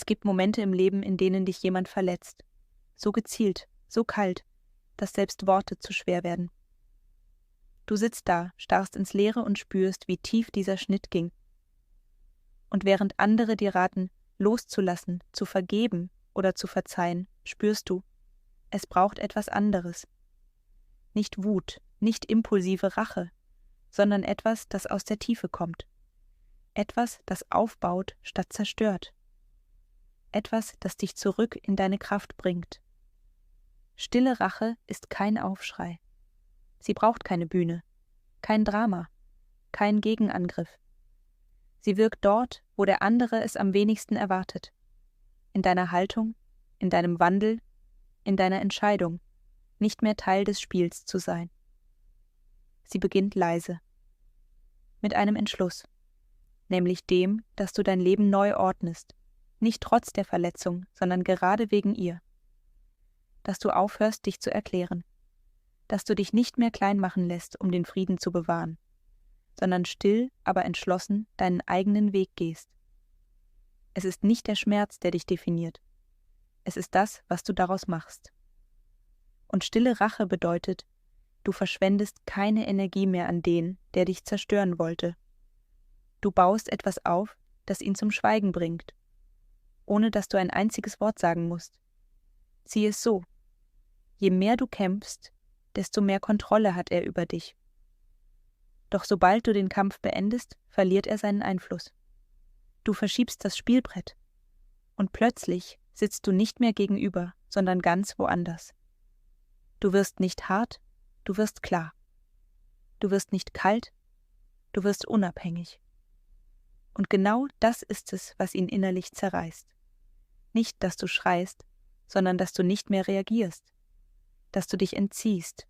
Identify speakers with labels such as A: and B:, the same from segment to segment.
A: Es gibt Momente im Leben, in denen dich jemand verletzt. So gezielt, so kalt, dass selbst Worte zu schwer werden. Du sitzt da, starrst ins Leere und spürst, wie tief dieser Schnitt ging. Und während andere dir raten, loszulassen, zu vergeben oder zu verzeihen, spürst du, es braucht etwas anderes. Nicht Wut, nicht impulsive Rache, sondern etwas, das aus der Tiefe kommt. Etwas, das aufbaut statt zerstört. Etwas, das dich zurück in deine Kraft bringt. Stille Rache ist kein Aufschrei. Sie braucht keine Bühne, kein Drama, kein Gegenangriff. Sie wirkt dort, wo der andere es am wenigsten erwartet. In deiner Haltung, in deinem Wandel, in deiner Entscheidung, nicht mehr Teil des Spiels zu sein. Sie beginnt leise. Mit einem Entschluss, nämlich dem, dass du dein Leben neu ordnest, nicht trotz der Verletzung, sondern gerade wegen ihr. Dass du aufhörst, dich zu erklären. Dass du dich nicht mehr klein machen lässt, um den Frieden zu bewahren, sondern still, aber entschlossen deinen eigenen Weg gehst. Es ist nicht der Schmerz, der dich definiert. Es ist das, was du daraus machst. Und stille Rache bedeutet, du verschwendest keine Energie mehr an den, der dich zerstören wollte. Du baust etwas auf, das ihn zum Schweigen bringt, ohne dass du ein einziges Wort sagen musst. Sieh es so: Je mehr du kämpfst, desto mehr Kontrolle hat er über dich. Doch sobald du den Kampf beendest, verliert er seinen Einfluss. Du verschiebst das Spielbrett und plötzlich sitzt du nicht mehr gegenüber, sondern ganz woanders. Du wirst nicht hart, du wirst klar. Du wirst nicht kalt, du wirst unabhängig. Und genau das ist es, was ihn innerlich zerreißt. Nicht, dass du schreist, sondern dass du nicht mehr reagierst, dass du dich entziehst,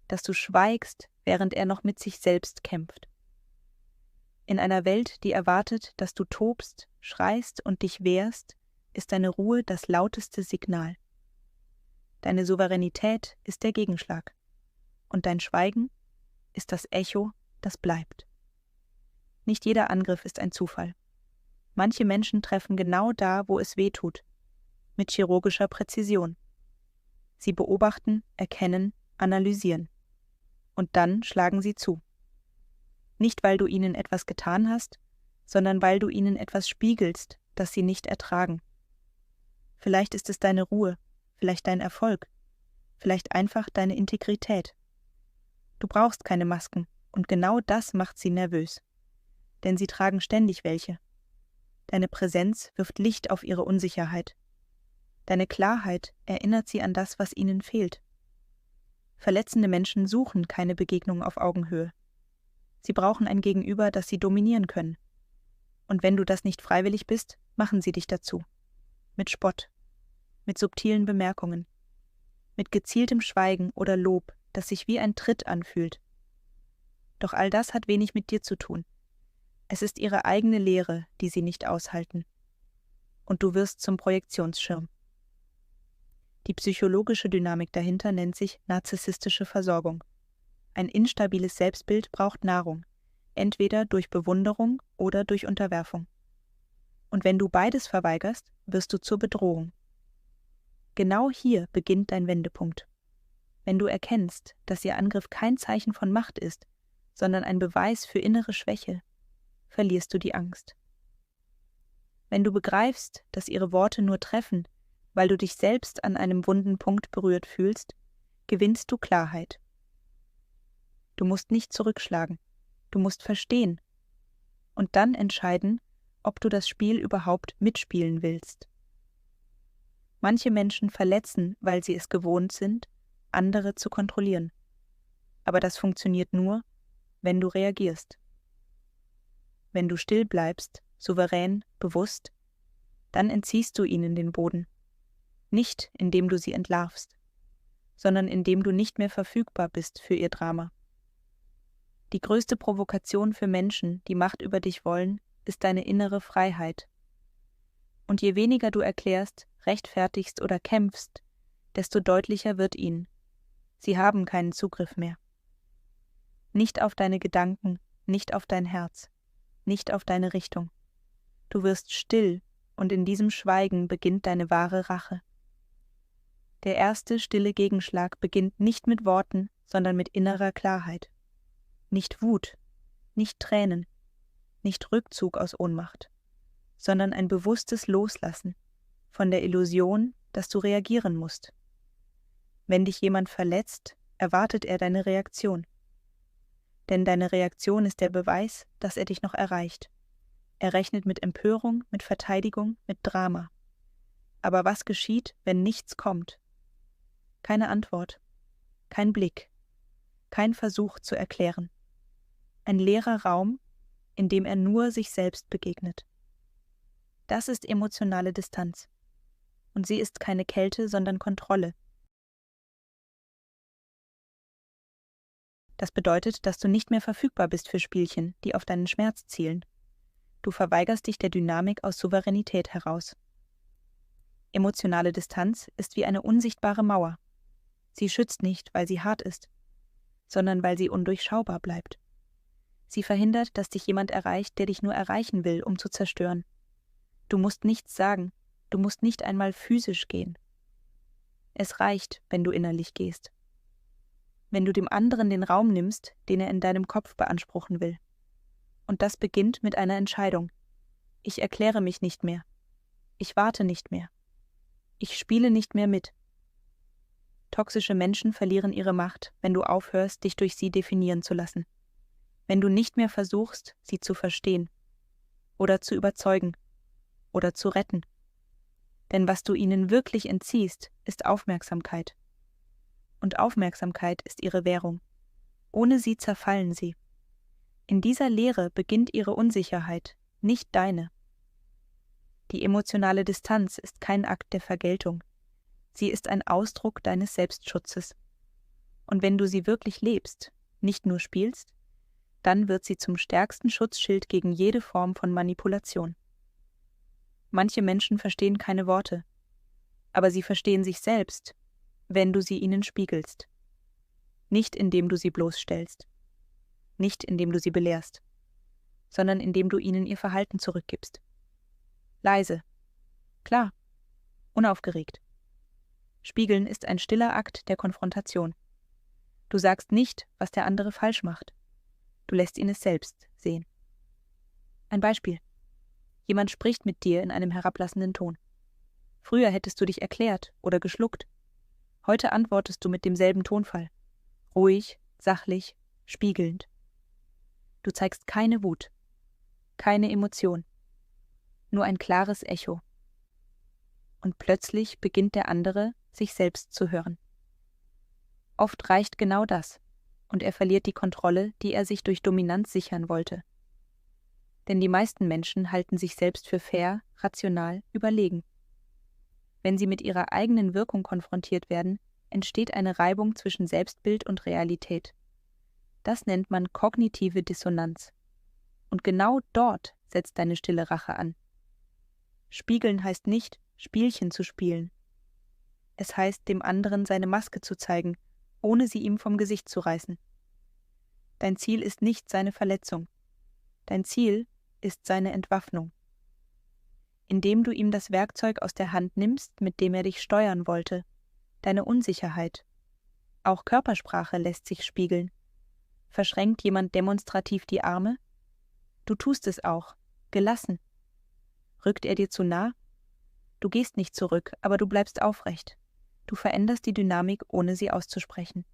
A: dass du schweigst, während er noch mit sich selbst kämpft. In einer Welt, die erwartet, dass du tobst, schreist und dich wehrst, ist deine Ruhe das lauteste Signal. Deine Souveränität ist der Gegenschlag. Und dein Schweigen ist das Echo, das bleibt. Nicht jeder Angriff ist ein Zufall. Manche Menschen treffen genau da, wo es weh tut, mit chirurgischer Präzision. Sie beobachten, erkennen, analysieren. Und dann schlagen sie zu. Nicht, weil du ihnen etwas getan hast, sondern weil du ihnen etwas spiegelst, das sie nicht ertragen. Vielleicht ist es deine Ruhe, vielleicht dein Erfolg, vielleicht einfach deine Integrität. Du brauchst keine Masken, und genau das macht sie nervös. Denn sie tragen ständig welche. Deine Präsenz wirft Licht auf ihre Unsicherheit. Deine Klarheit erinnert sie an das, was ihnen fehlt. Verletzende Menschen suchen keine Begegnung auf Augenhöhe. Sie brauchen ein Gegenüber, das sie dominieren können. Und wenn du das nicht freiwillig bist, machen sie dich dazu. Mit Spott, mit subtilen Bemerkungen, mit gezieltem Schweigen oder Lob, das sich wie ein Tritt anfühlt. Doch all das hat wenig mit dir zu tun. Es ist ihre eigene Leere, die sie nicht aushalten. Und du wirst zum Projektionsschirm. Die psychologische Dynamik dahinter nennt sich narzisstische Versorgung. Ein instabiles Selbstbild braucht Nahrung, entweder durch Bewunderung oder durch Unterwerfung. Und wenn du beides verweigerst, wirst du zur Bedrohung. Genau hier beginnt dein Wendepunkt. Wenn du erkennst, dass ihr Angriff kein Zeichen von Macht ist, sondern ein Beweis für innere Schwäche, verlierst du die Angst. Wenn du begreifst, dass ihre Worte nur treffen, weil du dich selbst an einem wunden Punkt berührt fühlst, gewinnst du Klarheit. Du musst nicht zurückschlagen, du musst verstehen und dann entscheiden, ob du das Spiel überhaupt mitspielen willst. Manche Menschen verletzen, weil sie es gewohnt sind, andere zu kontrollieren. Aber das funktioniert nur, wenn du reagierst. Wenn du still bleibst, souverän, bewusst, dann entziehst du ihnen den Boden. Nicht, indem du sie entlarvst, sondern indem du nicht mehr verfügbar bist für ihr Drama. Die größte Provokation für Menschen, die Macht über dich wollen, ist deine innere Freiheit. Und je weniger du erklärst, rechtfertigst oder kämpfst, desto deutlicher wird ihnen: Sie haben keinen Zugriff mehr. Nicht auf deine Gedanken, nicht auf dein Herz, nicht auf deine Richtung. Du wirst still, und in diesem Schweigen beginnt deine wahre Rache. Der erste stille Gegenschlag beginnt nicht mit Worten, sondern mit innerer Klarheit. Nicht Wut, nicht Tränen, nicht Rückzug aus Ohnmacht, sondern ein bewusstes Loslassen von der Illusion, dass du reagieren musst. Wenn dich jemand verletzt, erwartet er deine Reaktion. Denn deine Reaktion ist der Beweis, dass er dich noch erreicht. Er rechnet mit Empörung, mit Verteidigung, mit Drama. Aber was geschieht, wenn nichts kommt? Keine Antwort, kein Blick, kein Versuch zu erklären. Ein leerer Raum, in dem er nur sich selbst begegnet. Das ist emotionale Distanz. Und sie ist keine Kälte, sondern Kontrolle. Das bedeutet, dass du nicht mehr verfügbar bist für Spielchen, die auf deinen Schmerz zielen. Du verweigerst dich der Dynamik aus Souveränität heraus. Emotionale Distanz ist wie eine unsichtbare Mauer. Sie schützt nicht, weil sie hart ist, sondern weil sie undurchschaubar bleibt. Sie verhindert, dass dich jemand erreicht, der dich nur erreichen will, um zu zerstören. Du musst nichts sagen, du musst nicht einmal physisch gehen. Es reicht, wenn du innerlich gehst. Wenn du dem anderen den Raum nimmst, den er in deinem Kopf beanspruchen will. Und das beginnt mit einer Entscheidung. Ich erkläre mich nicht mehr. Ich warte nicht mehr. Ich spiele nicht mehr mit. Toxische Menschen verlieren ihre Macht, wenn du aufhörst, dich durch sie definieren zu lassen. Wenn du nicht mehr versuchst, sie zu verstehen oder zu überzeugen oder zu retten. Denn was du ihnen wirklich entziehst, ist Aufmerksamkeit. Und Aufmerksamkeit ist ihre Währung. Ohne sie zerfallen sie. In dieser Leere beginnt ihre Unsicherheit, nicht deine. Die emotionale Distanz ist kein Akt der Vergeltung. Sie ist ein Ausdruck deines Selbstschutzes. Und wenn du sie wirklich lebst, nicht nur spielst, dann wird sie zum stärksten Schutzschild gegen jede Form von Manipulation. Manche Menschen verstehen keine Worte, aber sie verstehen sich selbst, wenn du sie ihnen spiegelst. Nicht indem du sie bloßstellst, nicht indem du sie belehrst, sondern indem du ihnen ihr Verhalten zurückgibst. Leise, klar, unaufgeregt. Spiegeln ist ein stiller Akt der Konfrontation. Du sagst nicht, was der andere falsch macht. Du lässt ihn es selbst sehen. Ein Beispiel. Jemand spricht mit dir in einem herablassenden Ton. Früher hättest du dich erklärt oder geschluckt. Heute antwortest du mit demselben Tonfall. Ruhig, sachlich, spiegelnd. Du zeigst keine Wut, keine Emotion, nur ein klares Echo. Und plötzlich beginnt der andere, sich selbst zu hören. Oft reicht genau das, und er verliert die Kontrolle, die er sich durch Dominanz sichern wollte. Denn die meisten Menschen halten sich selbst für fair, rational, überlegen. Wenn sie mit ihrer eigenen Wirkung konfrontiert werden, entsteht eine Reibung zwischen Selbstbild und Realität. Das nennt man kognitive Dissonanz. Und genau dort setzt deine stille Rache an. Spiegeln heißt nicht, Spielchen zu spielen. Es heißt, dem anderen seine Maske zu zeigen, ohne sie ihm vom Gesicht zu reißen. Dein Ziel ist nicht seine Verletzung. Dein Ziel ist seine Entwaffnung. Indem du ihm das Werkzeug aus der Hand nimmst, mit dem er dich steuern wollte, deine Unsicherheit. Auch Körpersprache lässt sich spiegeln. Verschränkt jemand demonstrativ die Arme? Du tust es auch, gelassen. Rückt er dir zu nah? Du gehst nicht zurück, aber du bleibst aufrecht. Du veränderst die Dynamik, ohne sie auszusprechen.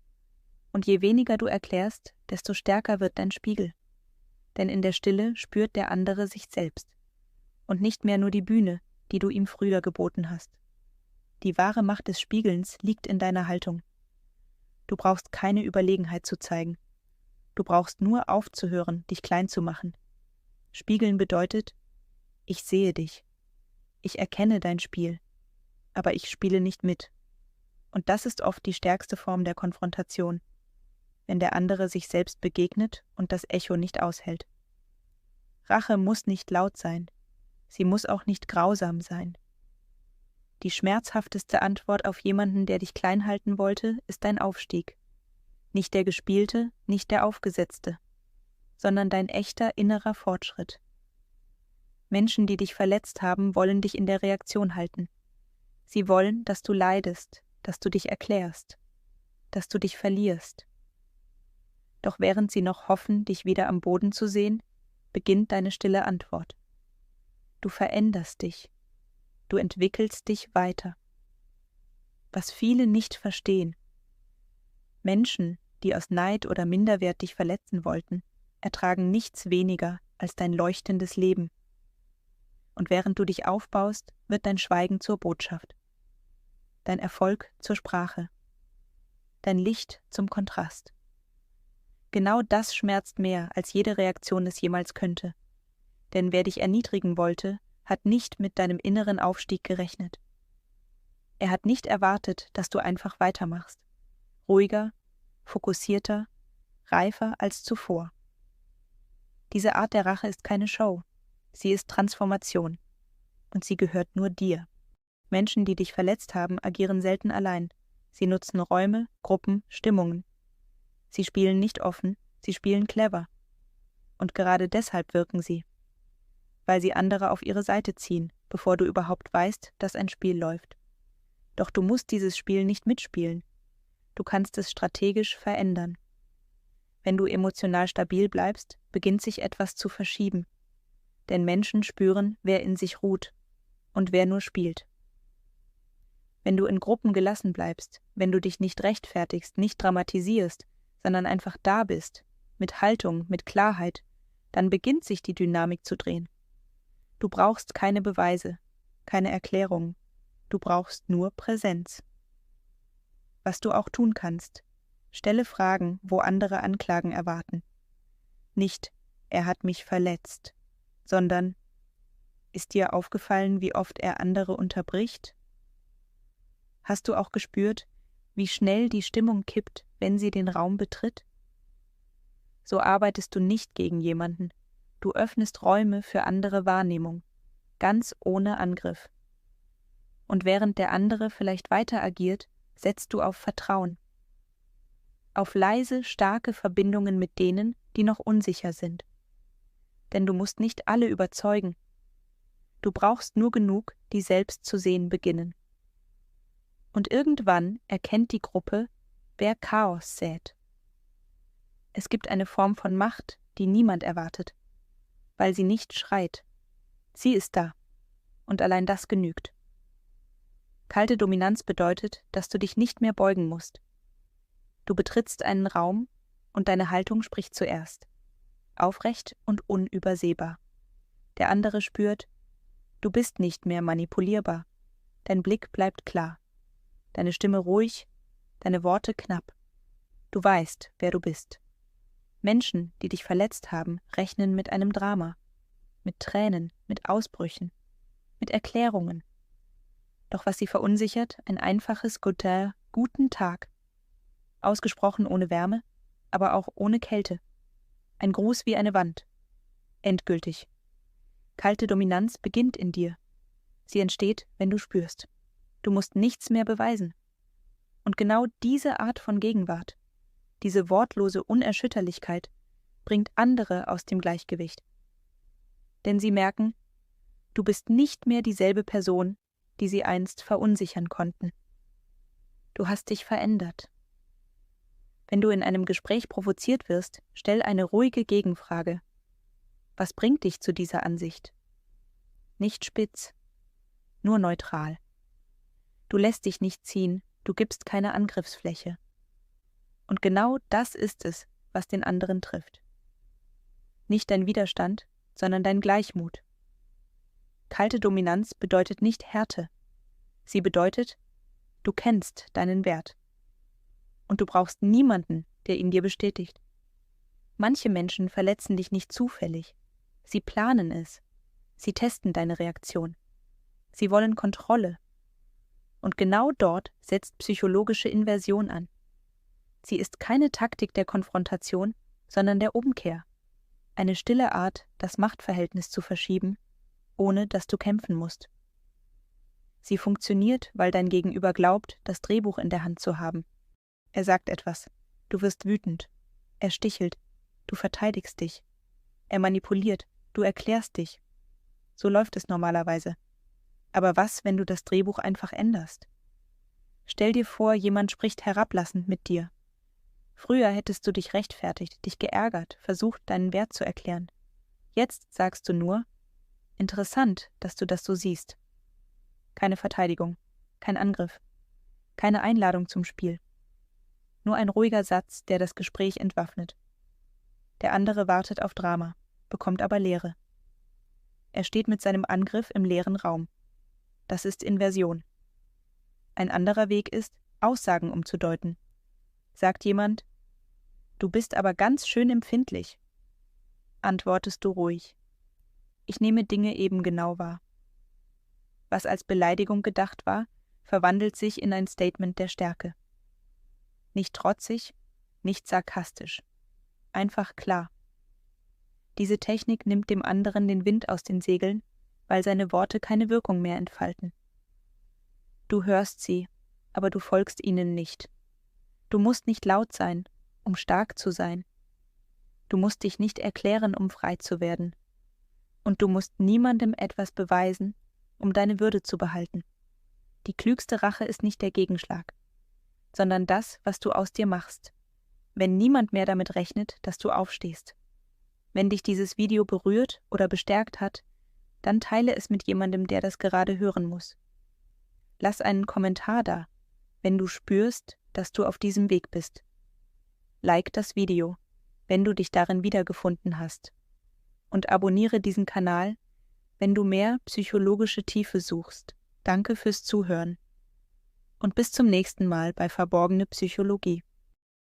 A: Und je weniger du erklärst, desto stärker wird dein Spiegel. Denn in der Stille spürt der andere sich selbst. Und nicht mehr nur die Bühne, die du ihm früher geboten hast. Die wahre Macht des Spiegelns liegt in deiner Haltung. Du brauchst keine Überlegenheit zu zeigen. Du brauchst nur aufzuhören, dich klein zu machen. Spiegeln bedeutet, ich sehe dich. Ich erkenne dein Spiel. Aber ich spiele nicht mit. Und das ist oft die stärkste Form der Konfrontation, wenn der andere sich selbst begegnet und das Echo nicht aushält. Rache muss nicht laut sein. Sie muss auch nicht grausam sein. Die schmerzhafteste Antwort auf jemanden, der dich klein halten wollte, ist dein Aufstieg. Nicht der gespielte, nicht der aufgesetzte, sondern dein echter innerer Fortschritt. Menschen, die dich verletzt haben, wollen dich in der Reaktion halten. Sie wollen, dass du leidest, dass du dich erklärst, dass du dich verlierst. Doch während sie noch hoffen, dich wieder am Boden zu sehen, beginnt deine stille Antwort. Du veränderst dich. Du entwickelst dich weiter. Was viele nicht verstehen. Menschen, die aus Neid oder Minderwert dich verletzen wollten, ertragen nichts weniger als dein leuchtendes Leben. Und während du dich aufbaust, wird dein Schweigen zur Botschaft, dein Erfolg zur Sprache, dein Licht zum Kontrast. Genau das schmerzt mehr, als jede Reaktion es jemals könnte. Denn wer dich erniedrigen wollte, hat nicht mit deinem inneren Aufstieg gerechnet. Er hat nicht erwartet, dass du einfach weitermachst. Ruhiger, fokussierter, reifer als zuvor. Diese Art der Rache ist keine Show. Sie ist Transformation. Und sie gehört nur dir. Menschen, die dich verletzt haben, agieren selten allein. Sie nutzen Räume, Gruppen, Stimmungen. Sie spielen nicht offen, sie spielen clever. Und gerade deshalb wirken sie. Weil sie andere auf ihre Seite ziehen, bevor du überhaupt weißt, dass ein Spiel läuft. Doch du musst dieses Spiel nicht mitspielen. Du kannst es strategisch verändern. Wenn du emotional stabil bleibst, beginnt sich etwas zu verschieben. Denn Menschen spüren, wer in sich ruht und wer nur spielt. Wenn du in Gruppen gelassen bleibst, wenn du dich nicht rechtfertigst, nicht dramatisierst, sondern einfach da bist, mit Haltung, mit Klarheit, dann beginnt sich die Dynamik zu drehen. Du brauchst keine Beweise, keine Erklärungen, du brauchst nur Präsenz. Was du auch tun kannst, stelle Fragen, wo andere Anklagen erwarten. Nicht, er hat mich verletzt, sondern, ist dir aufgefallen, wie oft er andere unterbricht? Hast du auch gespürt, wie schnell die Stimmung kippt, wenn sie den Raum betritt? So arbeitest du nicht gegen jemanden. Du öffnest Räume für andere Wahrnehmung, ganz ohne Angriff. Und während der andere vielleicht weiter agiert, setzt du auf Vertrauen. Auf leise, starke Verbindungen mit denen, die noch unsicher sind. Denn du musst nicht alle überzeugen. Du brauchst nur genug, die selbst zu sehen beginnen. Und irgendwann erkennt die Gruppe, wer Chaos sät. Es gibt eine Form von Macht, die niemand erwartet, weil sie nicht schreit. Sie ist da, und allein das genügt. Kalte Dominanz bedeutet, dass du dich nicht mehr beugen musst. Du betrittst einen Raum und deine Haltung spricht zuerst. Aufrecht und unübersehbar. Der andere spürt, du bist nicht mehr manipulierbar. Dein Blick bleibt klar. Deine Stimme ruhig, deine Worte knapp. Du weißt, wer du bist. Menschen, die dich verletzt haben, rechnen mit einem Drama. Mit Tränen, mit Ausbrüchen, mit Erklärungen. Doch was sie verunsichert, ein einfaches Guten Tag. Ausgesprochen ohne Wärme, aber auch ohne Kälte. Ein Gruß wie eine Wand. Endgültig. Kalte Dominanz beginnt in dir. Sie entsteht, wenn du spürst. Du musst nichts mehr beweisen. Und genau diese Art von Gegenwart, diese wortlose Unerschütterlichkeit, bringt andere aus dem Gleichgewicht. Denn sie merken, du bist nicht mehr dieselbe Person, die sie einst verunsichern konnten. Du hast dich verändert. Wenn du in einem Gespräch provoziert wirst, stell eine ruhige Gegenfrage. Was bringt dich zu dieser Ansicht? Nicht spitz, nur neutral. Du lässt dich nicht ziehen, du gibst keine Angriffsfläche. Und genau das ist es, was den anderen trifft. Nicht dein Widerstand, sondern dein Gleichmut. Kalte Dominanz bedeutet nicht Härte. Sie bedeutet, du kennst deinen Wert. Und du brauchst niemanden, der ihn dir bestätigt. Manche Menschen verletzen dich nicht zufällig. Sie planen es. Sie testen deine Reaktion. Sie wollen Kontrolle. Und genau dort setzt psychologische Inversion an. Sie ist keine Taktik der Konfrontation, sondern der Umkehr. Eine stille Art, das Machtverhältnis zu verschieben, ohne dass du kämpfen musst. Sie funktioniert, weil dein Gegenüber glaubt, das Drehbuch in der Hand zu haben. Er sagt etwas, du wirst wütend. Er stichelt, du verteidigst dich. Er manipuliert, du erklärst dich. So läuft es normalerweise. Aber was, wenn du das Drehbuch einfach änderst? Stell dir vor, jemand spricht herablassend mit dir. Früher hättest du dich rechtfertigt, dich geärgert, versucht, deinen Wert zu erklären. Jetzt sagst du nur, interessant, dass du das so siehst. Keine Verteidigung, kein Angriff, keine Einladung zum Spiel. Nur ein ruhiger Satz, der das Gespräch entwaffnet. Der andere wartet auf Drama, bekommt aber Leere. Er steht mit seinem Angriff im leeren Raum. Das ist Inversion. Ein anderer Weg ist, Aussagen umzudeuten. Sagt jemand, du bist aber ganz schön empfindlich. Antwortest du ruhig. Ich nehme Dinge eben genau wahr. Was als Beleidigung gedacht war, verwandelt sich in ein Statement der Stärke. Nicht trotzig, nicht sarkastisch. Einfach klar. Diese Technik nimmt dem anderen den Wind aus den Segeln, weil seine Worte keine Wirkung mehr entfalten. Du hörst sie, aber du folgst ihnen nicht. Du musst nicht laut sein, um stark zu sein. Du musst dich nicht erklären, um frei zu werden. Und du musst niemandem etwas beweisen, um deine Würde zu behalten. Die klügste Rache ist nicht der Gegenschlag, sondern das, was du aus dir machst, wenn niemand mehr damit rechnet, dass du aufstehst. Wenn dich dieses Video berührt oder bestärkt hat, dann teile es mit jemandem, der das gerade hören muss. Lass einen Kommentar da, wenn du spürst, dass du auf diesem Weg bist. Like das Video, wenn du dich darin wiedergefunden hast. Und abonniere diesen Kanal, wenn du mehr psychologische Tiefe suchst. Danke fürs Zuhören. Und bis zum nächsten Mal bei Verborgene Psychologie.